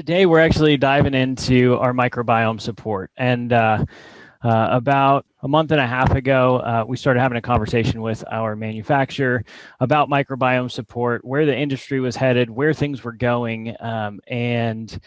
Today, we're actually diving into our microbiome support. And about a month and a half ago, we started having a conversation with our manufacturer about microbiome support, where the industry was headed, where things were going. And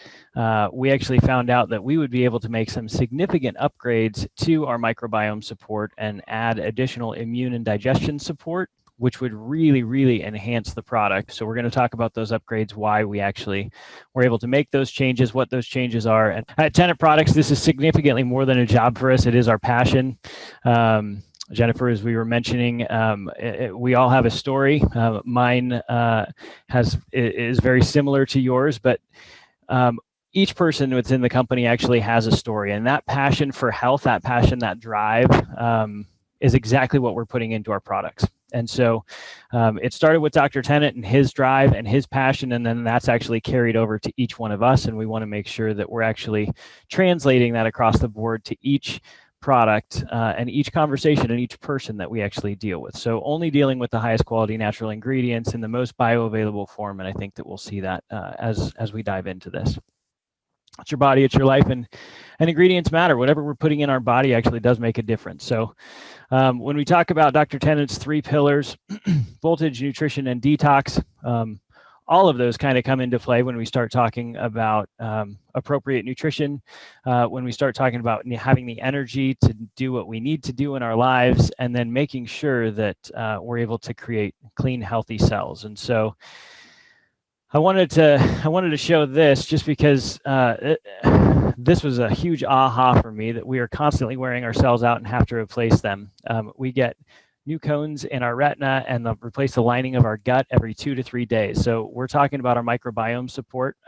we actually found out that we would be able to make some significant upgrades to our microbiome support and add additional immune and digestion support, which would really, really enhance the product. So we're going to talk about those upgrades, why we actually were able to make those changes, what those changes are. And at Tennant Products, this is significantly more than a job for us. It is our passion. Jennifer, as we were mentioning, we all have a story. Mine is very similar to yours, but each person within the company actually has a story. And that passion for health, that passion, that drive is exactly what we're putting into our products. And so it started with Dr. Tennant and his drive and his passion, and then that's actually carried over to each one of us. And we want to make sure that we're actually translating that across the board to each product and each conversation and each person that we actually deal with. So only dealing with the highest quality natural ingredients in the most bioavailable form. And I think that we'll see that as we dive into this. It's your body, it's your life, and ingredients matter. Whatever we're putting in our body actually does make a difference. So when we talk about Dr. Tennant's 3 pillars, voltage, nutrition, and detox, all of those kind of come into play when we start talking about appropriate nutrition, when we start talking about having the energy to do what we need to do in our lives, and then making sure that we're able to create clean, healthy cells. And so I wanted to show this just because this was a huge aha for me, that we are constantly wearing our cells out and have to replace them. We get new cones in our retina and they'll replace the lining of our gut every 2 to 3 days. So we're talking about our microbiome support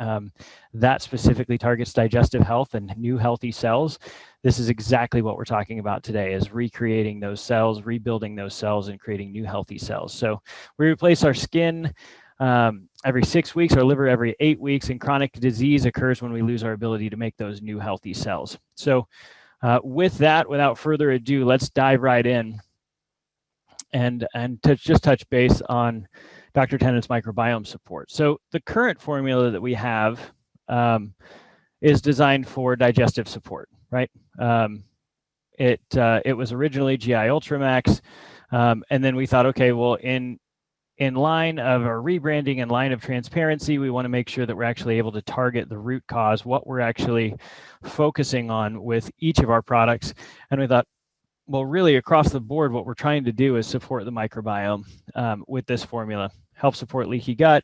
that specifically targets digestive health and new healthy cells. This is exactly what we're talking about today, is recreating those cells, rebuilding those cells, and creating new healthy cells. So we replace our skin every 6 weeks, our liver every 8 weeks, and chronic disease occurs when we lose our ability to make those new healthy cells. So with that, without further ado, let's dive right in and to just touch base on Dr. Tennant's microbiome support. So the current formula that we have is designed for digestive support, right? It was originally GI Ultramax, and then we thought, okay, well, in line of our rebranding and line of transparency, we want to make sure that we're actually able to target the root cause, what we're actually focusing on with each of our products. And we thought, well, really across the board, what we're trying to do is support the microbiome with this formula, help support leaky gut,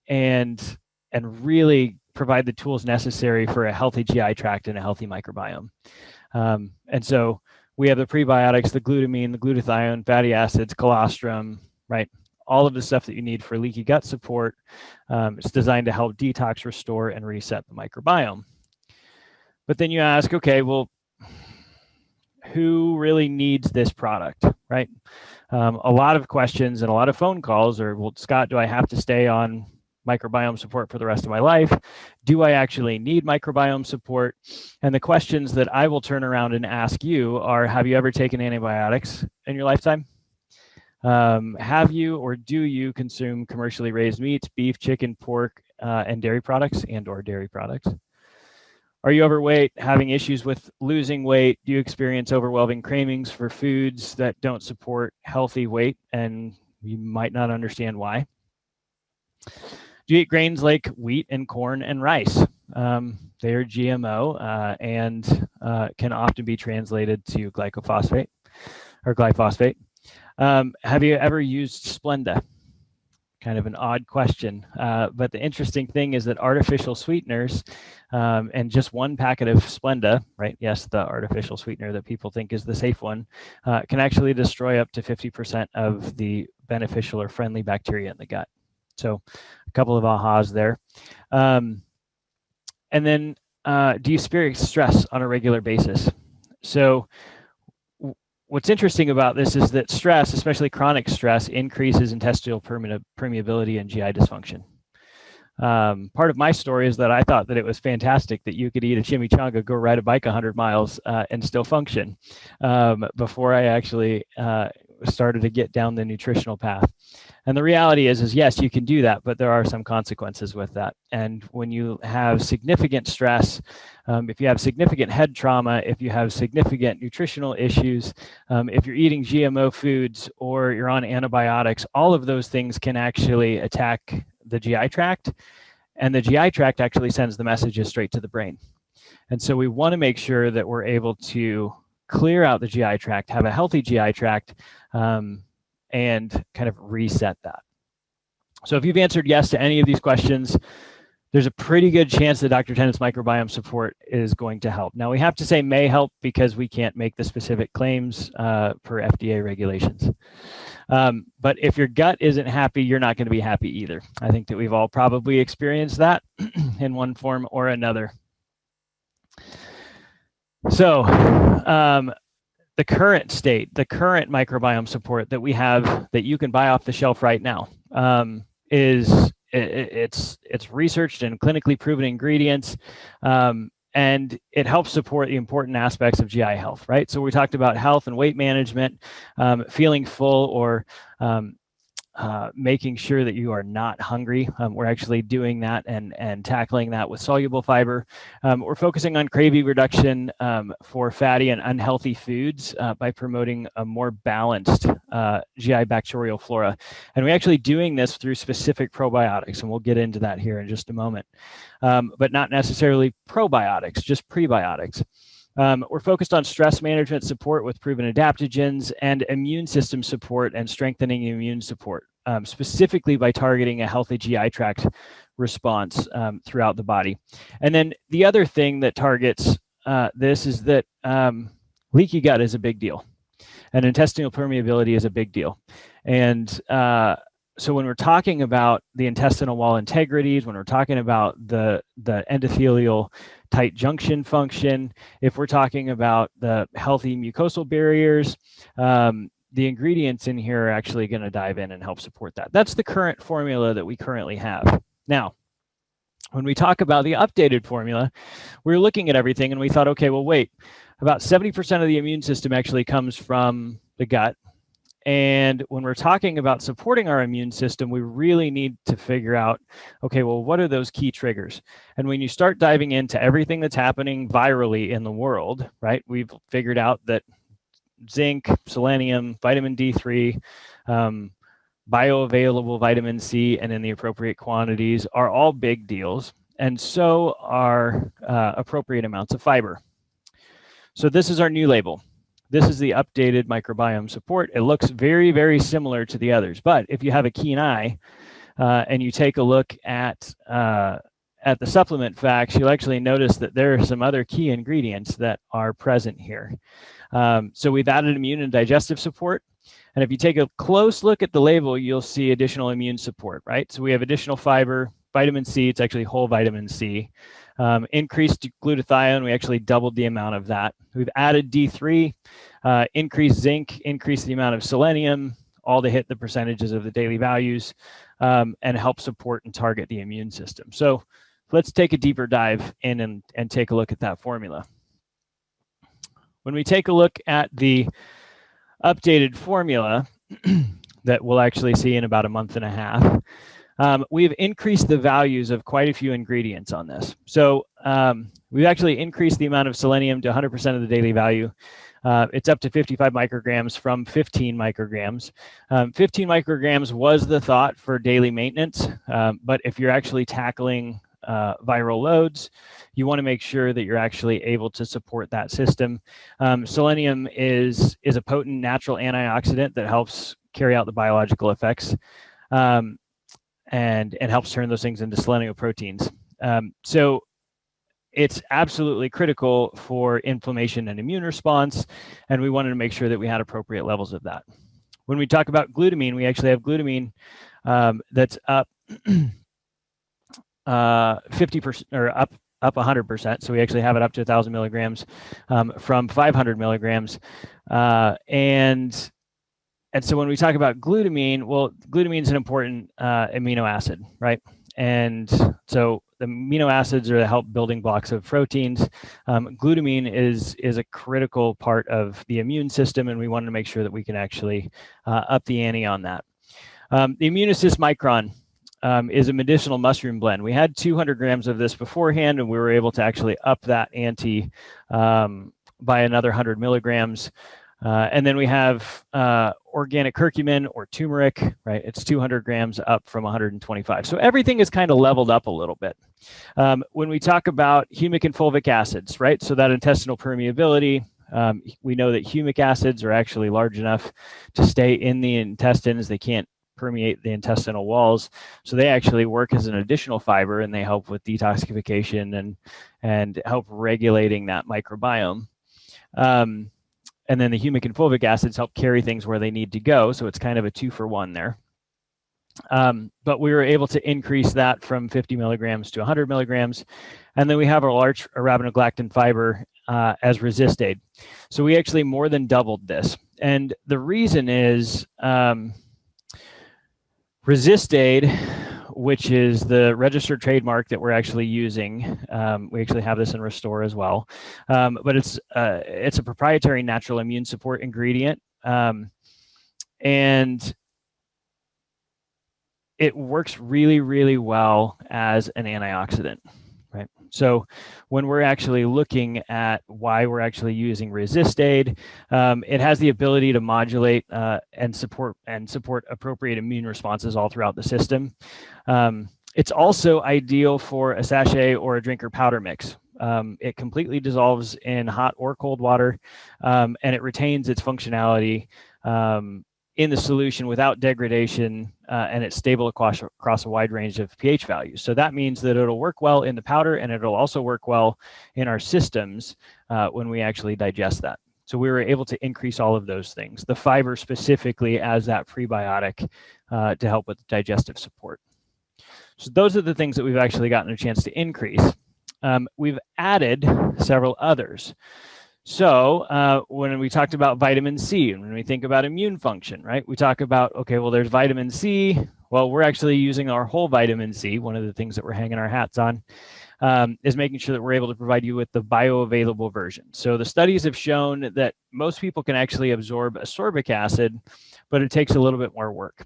and really provide the tools necessary for a healthy GI tract and a healthy microbiome. And so we have the prebiotics, the glutamine, the glutathione, fatty acids, colostrum, right? All of the stuff that you need for leaky gut support. It's designed to help detox, restore, and reset the microbiome. But then you ask, okay, well, who really needs this product, right? A lot of questions and a lot of phone calls are, well, Scott, do I have to stay on microbiome support for the rest of my life? Do I actually need microbiome support? And the questions that I will turn around and ask you are, have you ever taken antibiotics in your lifetime? Have you or do you consume commercially raised meats, beef, chicken, pork, and dairy products and/or dairy products? Are you overweight, having issues with losing weight? Do you experience overwhelming cravings for foods that don't support healthy weight, and you might not understand why? Do you eat grains like wheat and corn and rice? They are GMO and can often be translated to glyphosate. Have you ever used Splenda? Kind of an odd question, but the interesting thing is that artificial sweeteners and just one packet of Splenda, right? Yes, the artificial sweetener that people think is the safe one, can actually destroy up to 50% of the beneficial or friendly bacteria in the gut. So a couple of ahas there. And then do you experience stress on a regular basis? So what's interesting about this is that stress, especially chronic stress, increases intestinal permeability and GI dysfunction. Part of my story is that I thought that it was fantastic that you could eat a chimichanga, go ride a bike 100 miles and still function before I actually started to get down the nutritional path. And the reality is yes, you can do that, but there are some consequences with that. And when you have significant stress, if you have significant head trauma, if you have significant nutritional issues, if you're eating GMO foods or you're on antibiotics, all of those things can actually attack the GI tract. And the GI tract actually sends the messages straight to the brain. And so we want to make sure that we're able to clear out the GI tract, have a healthy GI tract, and kind of reset that. So if you've answered yes to any of these questions, there's a pretty good chance that Dr. Tennant's microbiome support is going to help. Now, we have to say may help because we can't make the specific claims per FDA regulations. But if your gut isn't happy, you're not going to be happy either. I think that we've all probably experienced that in one form or another. So the current state, the current microbiome support that we have that you can buy off the shelf right now it's researched and clinically proven ingredients, and it helps support the important aspects of GI health, right? So we talked about health and weight management, feeling full, or making sure that you are not hungry. We're actually doing that and tackling that with soluble fiber. We're focusing on craving reduction for fatty and unhealthy foods by promoting a more balanced GI bacterial flora. And we're actually doing this through specific probiotics, and we'll get into that here in just a moment. But not necessarily probiotics, just prebiotics. We're focused on stress management support with proven adaptogens and immune system support and strengthening immune support, specifically by targeting a healthy GI tract response throughout the body. And then the other thing that targets this is that leaky gut is a big deal, and intestinal permeability is a big deal. And so when we're talking about the intestinal wall integrities, when we're talking about the endothelial tight junction function, if we're talking about the healthy mucosal barriers, the ingredients in here are actually going to dive in and help support that. That's the current formula that we currently have. Now, when we talk about the updated formula, we were looking at everything and we thought, okay, well, wait, about 70% of the immune system actually comes from the gut. And when we're talking about supporting our immune system, we really need to figure out, okay, well, what are those key triggers? And when you start diving into everything that's happening virally in the world, right, we've figured out that zinc, selenium, vitamin D3, bioavailable vitamin C, and in the appropriate quantities are all big deals. And so are appropriate amounts of fiber. So this is our new label. This is the updated microbiome support. It looks very, very similar to the others. But if you have a keen eye and you take a look at the supplement facts, you'll actually notice that there are some other key ingredients that are present here. So we've added immune and digestive support. And if you take a close look at the label, you'll see additional immune support, right? So we have additional fiber, vitamin C, it's actually whole vitamin C. Increased glutathione, we actually doubled the amount of that. We've added D3, increased zinc, increased the amount of selenium, all to hit the percentages of the daily values, and help support and target the immune system. So let's take a deeper dive in and take a look at that formula. When we take a look at the updated formula that we'll actually see in about a month and a half, we've increased the values of quite a few ingredients on this. So we've actually increased the amount of selenium to 100% of the daily value. It's up to 55 micrograms from 15 micrograms. 15 micrograms was the thought for daily maintenance, but if you're actually tackling viral loads, you want to make sure that you're actually able to support that system. Selenium is a potent natural antioxidant that helps carry out the biological effects. And helps turn those things into selenoproteins. So it's absolutely critical for inflammation and immune response, and we wanted to make sure that we had appropriate levels of that. When we talk about glutamine, we actually have glutamine that's up 50% or up 100%. So we actually have it up to 1,000 milligrams from 500 milligrams, and so when we talk about glutamine, well, glutamine is an important amino acid, right? And so the amino acids are the help building blocks of proteins. Glutamine is a critical part of the immune system, and we wanted to make sure that we can actually up the ante on that. The Immunosys Micron is a medicinal mushroom blend. We had 200 grams of this beforehand, and we were able to actually up that ante by another 100 milligrams. And then we have organic curcumin or turmeric, right? It's 200 grams up from 125. So everything is kind of leveled up a little bit. When we talk about humic and fulvic acids, right? So that intestinal permeability, we know that humic acids are actually large enough to stay in the intestines. They can't permeate the intestinal walls, so they actually work as an additional fiber, and they help with detoxification and help regulating that microbiome. And then the humic and fulvic acids help carry things where they need to go, so it's kind of a 2-for-1 there. But we were able to increase that from 50 milligrams to 100 milligrams, and then we have our large arabinogalactan fiber as Resist-Aid. So we actually more than doubled this, and the reason is Resist-Aid, which is the registered trademark that we're actually using. We actually have this in Restore as well, but it's a proprietary natural immune support ingredient, and it works really, really well as an antioxidant, right? So when we're actually looking at why we're actually using Resist-Aid, it has the ability to modulate and support appropriate immune responses all throughout the system. It's also ideal for a sachet or a drinker powder mix. It completely dissolves in hot or cold water, and it retains its functionality in the solution without degradation, and it's stable across a wide range of pH values. So that means that it'll work well in the powder, and it'll also work well in our systems when we actually digest that. So we were able to increase all of those things. The fiber specifically as that prebiotic to help with digestive support. So those are the things that we've actually gotten a chance to increase. We've added several others. So when we talked about vitamin C, and when we think about immune function, right, we talk about, okay, well, there's vitamin C. Well, we're actually using our whole vitamin C. One of the things that we're hanging our hats on is making sure that we're able to provide you with the bioavailable version. So the studies have shown that most people can actually absorb ascorbic acid, but it takes a little bit more work.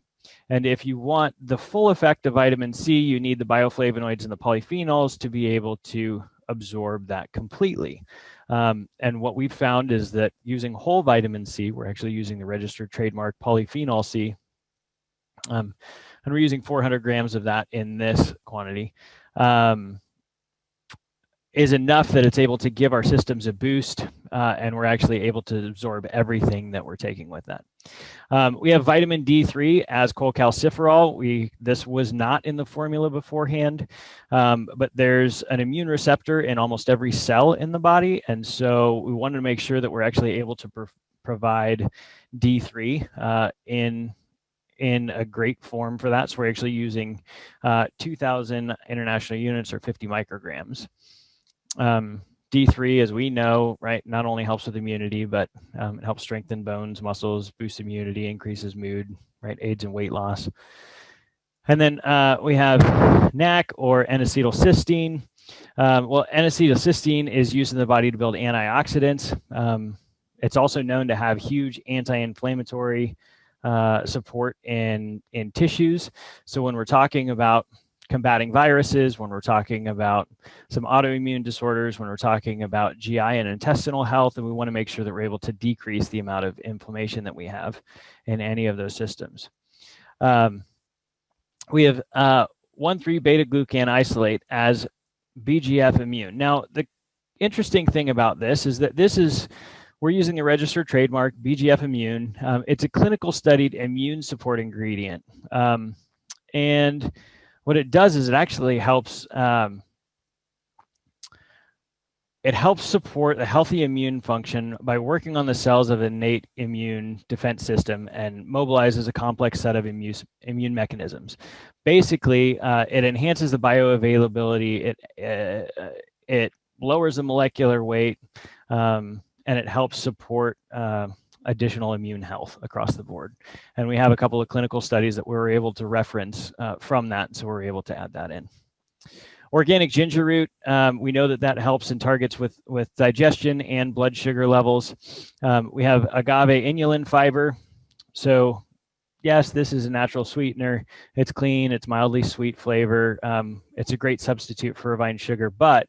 And if you want the full effect of vitamin C, you need the bioflavonoids and the polyphenols to be able to absorb that completely. And what we've found is that using whole vitamin C, we're actually using the registered trademark polyphenol C, and we're using 400 grams of that in this quantity, is enough that it's able to give our systems a boost, and we're actually able to absorb everything that we're taking with that. We have vitamin D3 as cholecalciferol. This was not in the formula beforehand, but there's an immune receptor in almost every cell in the body, and so we wanted to make sure that we're actually able to provide D3 in a great form for that. So we're actually using 2,000 international units or 50 micrograms. D3, as we know, right, not only helps with immunity, but it helps strengthen bones, muscles, boosts immunity, increases mood, right, aids in weight loss. And then we have NAC or N-acetylcysteine. Well, N-acetylcysteine is used in the body to build antioxidants. It's also known to have huge anti-inflammatory support in tissues. So when we're talking about combating viruses, when we're talking about some autoimmune disorders, when we're talking about GI and intestinal health, and we want to make sure that we're able to decrease the amount of inflammation that we have in any of those systems. We have 1,3-beta-glucan isolate as BGF immune. Now, the interesting thing about this is that we're using the registered trademark BGF immune. It's a clinical studied immune support ingredient. And what it does is it actually helps support a healthy immune function by working on the cells of innate immune defense system and mobilizes a complex set of immune mechanisms. Basically, it enhances the bioavailability, it lowers the molecular weight, and it helps support additional immune health across the board. And we have a couple of clinical studies that we were able to reference from that, so we're able to add that in. Organic ginger root, we know that helps in targets with digestion and blood sugar levels. We have agave inulin fiber. So yes, this is a natural sweetener. It's clean, it's mildly sweet flavor. It's a great substitute for refined sugar, but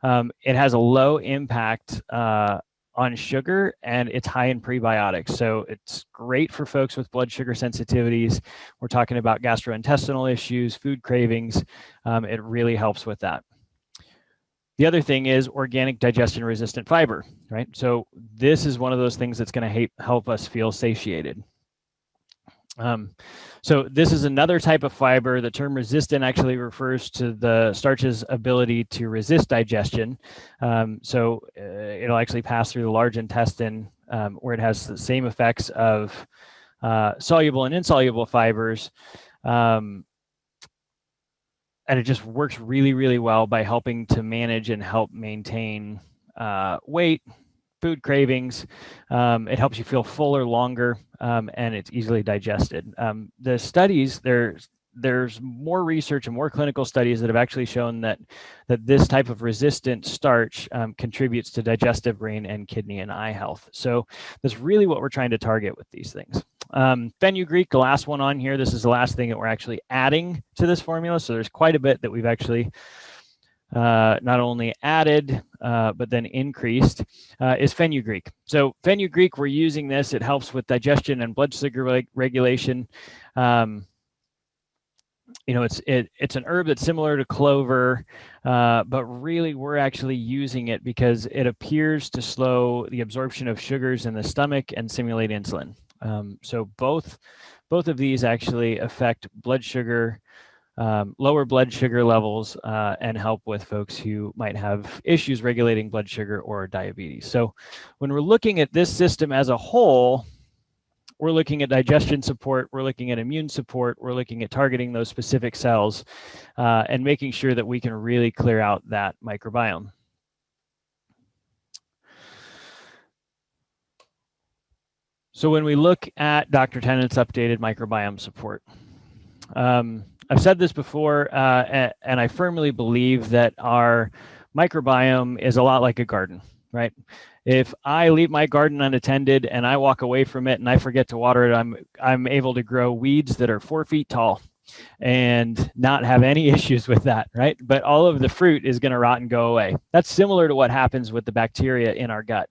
it has a low impact on sugar, and it's high in prebiotics. So it's great for folks with blood sugar sensitivities. We're talking about gastrointestinal issues, food cravings. It really helps with that. The other thing is organic digestion resistant fiber, right? So this is one of those things that's going to help us feel satiated. So this is another type of fiber. The term resistant actually refers to the starch's ability to resist digestion. It'll actually pass through the large intestine where it has the same effects of soluble and insoluble fibers. And it just works really, really well by helping to manage and help maintain weight, food cravings. It helps you feel fuller longer, and it's easily digested. The studies, there's more research and more clinical studies that have actually shown that this type of resistant starch contributes to digestive, brain, and kidney and eye health. So that's really what we're trying to target with these things. Fenugreek, the last one on here, this is the last thing that we're actually adding to this formula. So there's quite a bit that we've actually not only added, but then increased, is fenugreek. So fenugreek, we're using this. It helps with digestion and blood sugar regulation. It's an herb that's similar to clover, but really we're actually using it because it appears to slow the absorption of sugars in the stomach and simulate insulin. So both of these actually affect blood sugar, lower blood sugar levels, and help with folks who might have issues regulating blood sugar or diabetes. So when we're looking at this system as a whole, we're looking at digestion support, we're looking at immune support, we're looking at targeting those specific cells and making sure that we can really clear out that microbiome. So when we look at Dr. Tennant's updated microbiome support, I've said this before, and I firmly believe that our microbiome is a lot like a garden, right? If I leave my garden unattended and I walk away from it and I forget to water it, I'm able to grow weeds that are 4 feet tall and not have any issues with that, right? But all of the fruit is going to rot and go away. That's similar to what happens with the bacteria in our gut.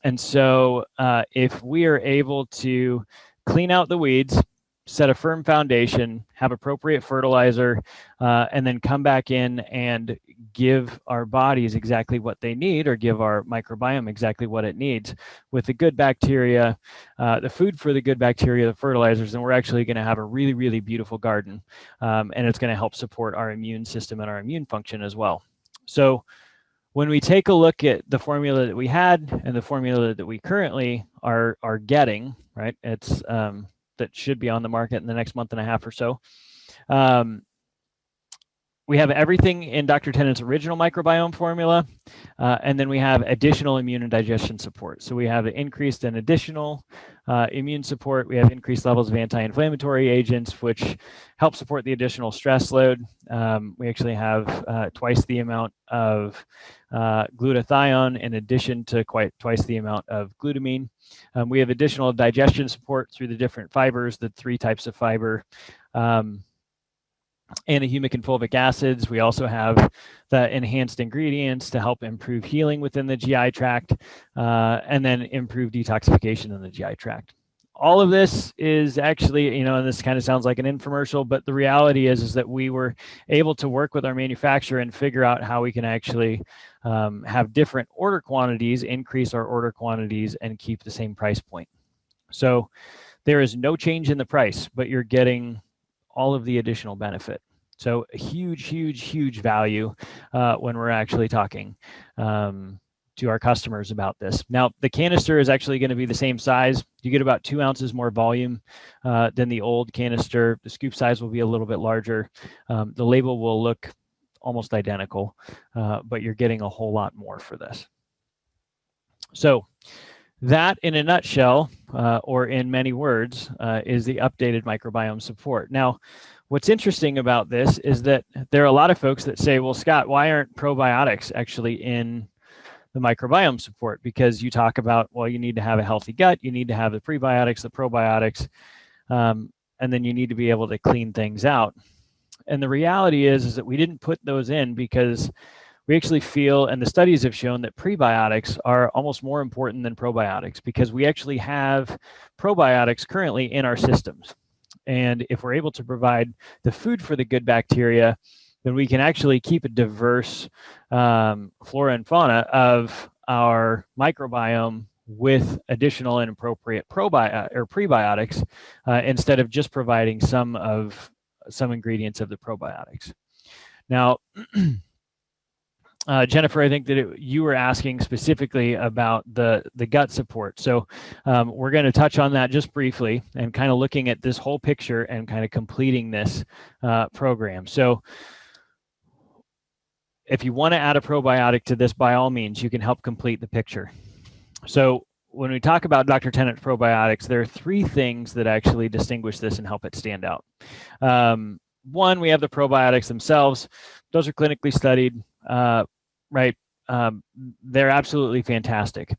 And so if we are able to clean out the weeds, set a firm foundation, have appropriate fertilizer, and then come back in and give our bodies exactly what they need, or give our microbiome exactly what it needs with the good bacteria, the food for the good bacteria, the fertilizers, and we're actually going to have a really, really beautiful garden. And it's going to help support our immune system and our immune function as well. So when we take a look at the formula that we had and the formula that we currently are getting, right, it's that should be on the market in the next month and a half or so. We have everything in Dr. Tennant's original microbiome formula, and then we have additional immune and digestion support. So we have increased and additional immune support. We have increased levels of anti-inflammatory agents, which help support the additional stress load. We actually have twice the amount of glutathione in addition to twice the amount of glutamine. We have additional digestion support through the different fibers, the 3 types of fiber, antihumic and fulvic acids. We also have the enhanced ingredients to help improve healing within the GI tract, and then improve detoxification in the GI tract. All of this is actually, and this kind of sounds like an infomercial, but the reality is that we were able to work with our manufacturer and figure out how we can actually have different order quantities, increase our order quantities, and keep the same price point. So there is no change in the price, but you're getting all of the additional benefit. So a huge, huge, huge value when we're actually talking to our customers about this. Now, the canister is actually going to be the same size. You get about 2 ounces more volume than the old canister. The scoop size will be a little bit larger. The label will look almost identical, but you're getting a whole lot more for this. So that, in a nutshell, or in many words, is the updated microbiome support. Now, what's interesting about this is that there are a lot of folks that say, well, Scott, why aren't probiotics actually in the microbiome support? Because you talk about, well, you need to have a healthy gut, you need to have the prebiotics, the probiotics. and then you need to be able to clean things out. And the reality is that we didn't put those in because we actually feel, and the studies have shown, that prebiotics are almost more important than probiotics, because we actually have probiotics currently in our systems. And if we're able to provide the food for the good bacteria, then we can actually keep a diverse flora and fauna of our microbiome with additional and appropriate prebiotics, instead of just providing some ingredients of the probiotics. Now, Jennifer, I think that you were asking specifically about the gut support. So we're going to touch on that just briefly, and kind of looking at this whole picture and kind of completing this program. So if you want to add a probiotic to this, by all means, you can help complete the picture. So when we talk about Dr. Tennant's probiotics, there are three things that actually distinguish this and help it stand out. One, we have the probiotics themselves. Those are clinically studied, right? They're absolutely fantastic.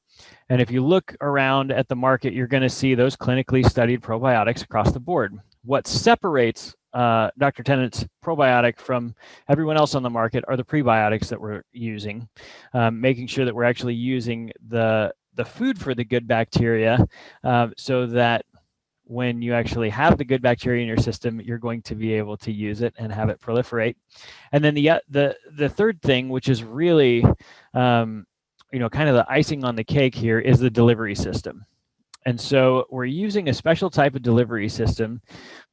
And if you look around at the market, you're going to see those clinically studied probiotics across the board. What separates Dr. Tennant's probiotic from everyone else on the market are the prebiotics that we're using, making sure that we're actually using the food for the good bacteria, so that when you actually have the good bacteria in your system, you're going to be able to use it and have it proliferate. And then the third thing, which is really kind of the icing on the cake here, is the delivery system. And so we're using a special type of delivery system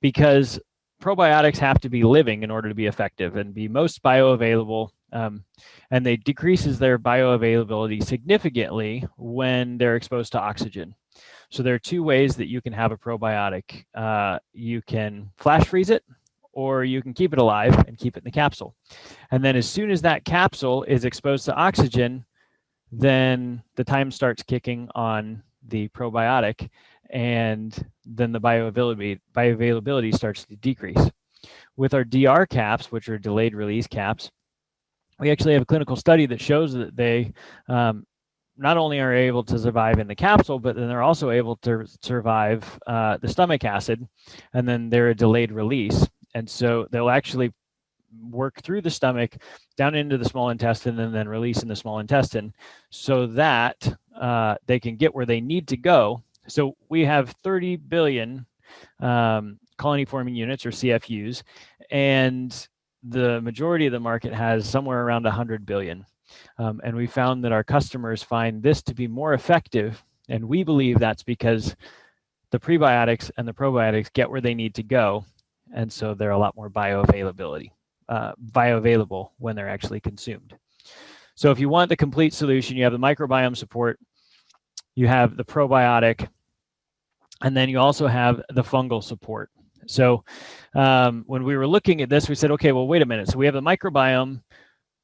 because probiotics have to be living in order to be effective and be most bioavailable, and they decreases their bioavailability significantly when they're exposed to oxygen. So there are two ways that you can have a probiotic. You can flash freeze it, or you can keep it alive and keep it in the capsule. And then as soon as that capsule is exposed to oxygen, then the time starts kicking on the probiotic, and then the bioavailability starts to decrease. With our DR caps, which are delayed release caps, we actually have a clinical study that shows that they not only are able to survive in the capsule, but then they're also able to survive the stomach acid, and then they're a delayed release. And so they'll actually work through the stomach down into the small intestine and then release in the small intestine, so that they can get where they need to go. So we have 30 billion colony forming units, or CFUs, and the majority of the market has somewhere around 100 billion. And we found that our customers find this to be more effective, and we believe that's because the prebiotics and the probiotics get where they need to go, and so they're a lot more bioavailable when they're actually consumed. So if you want the complete solution, you have the microbiome support, you have the probiotic, and then you also have the fungal support. So when we were looking at this, we said, okay, well, wait a minute. So we have the microbiome,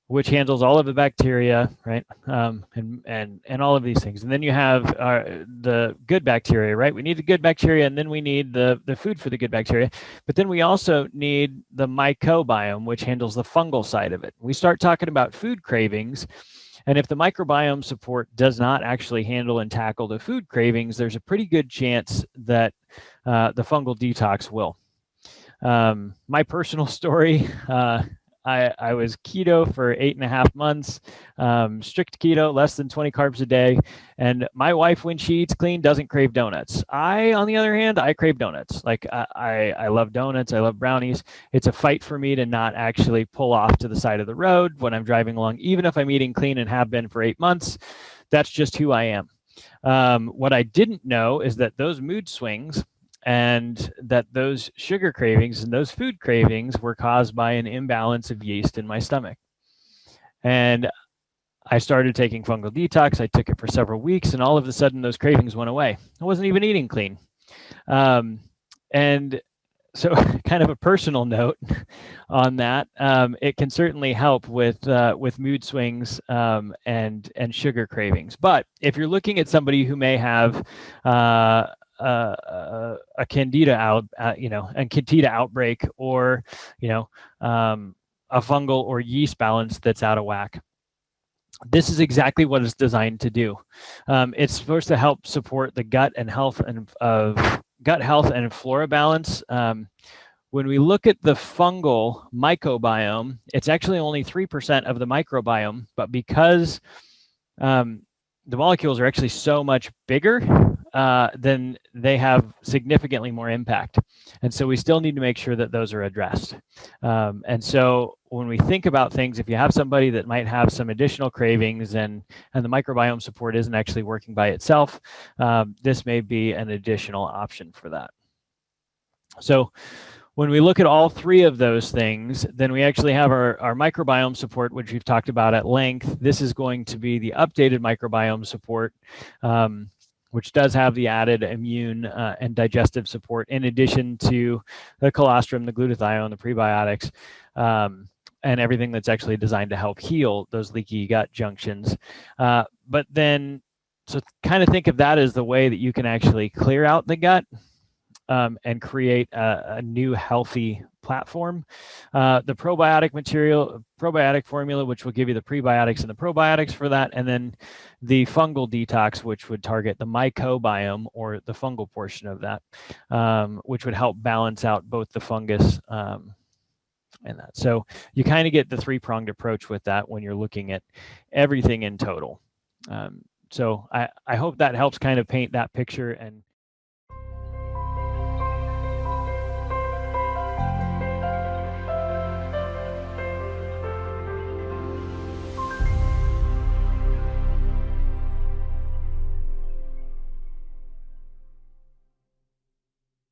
which handles all of the bacteria, right? And all of these things. And then you have the good bacteria, right? We need the good bacteria, and then we need the food for the good bacteria. But then we also need the microbiome, which handles the fungal side of it. We start talking about food cravings, and if the microbiome support does not actually handle and tackle the food cravings, there's a pretty good chance that the fungal detox will. My personal story, I was keto for 8.5 months, strict keto, less than 20 carbs a day. And my wife, when she eats clean, doesn't crave donuts. I, on the other hand, I crave donuts. Like I love donuts. I love brownies. It's a fight for me to not actually pull off to the side of the road when I'm driving along, even if I'm eating clean and have been for 8 months. That's just who I am. What I didn't know is that those mood swings and that those sugar cravings and those food cravings were caused by an imbalance of yeast in my stomach. And I started taking fungal detox. I took it for several weeks, and all of a sudden those cravings went away. I wasn't even eating clean. And so kind of a personal note on that, it can certainly help with mood swings and sugar cravings. But if you're looking at somebody who may have a candida outbreak, or a fungal or yeast balance that's out of whack, this is exactly what it's designed to do. It's supposed to help support the gut and health of gut health and flora balance, when we look at the fungal mycobiome, it's actually only 3% of the microbiome, but because the molecules are actually so much bigger, then they have significantly more impact. And so we still need to make sure that those are addressed. And so when we think about things, if you have somebody that might have some additional cravings and the microbiome support isn't actually working by itself, this may be an additional option for that. So when we look at all three of those things, then we actually have our microbiome support, which we've talked about at length. This is going to be the updated microbiome support, which does have the added immune and digestive support in addition to the colostrum, the glutathione, the prebiotics, and everything that's actually designed to help heal those leaky gut junctions. But then, so kind of think of that as the way that you can actually clear out the gut and create a new healthy platform. The probiotic formula, which will give you the prebiotics and the probiotics for that, and then the fungal detox, which would target the mycobiome or the fungal portion of that, which would help balance out both the fungus and that. So you kind of get the three-pronged approach with that when you're looking at everything in total. So I hope that helps kind of paint that picture and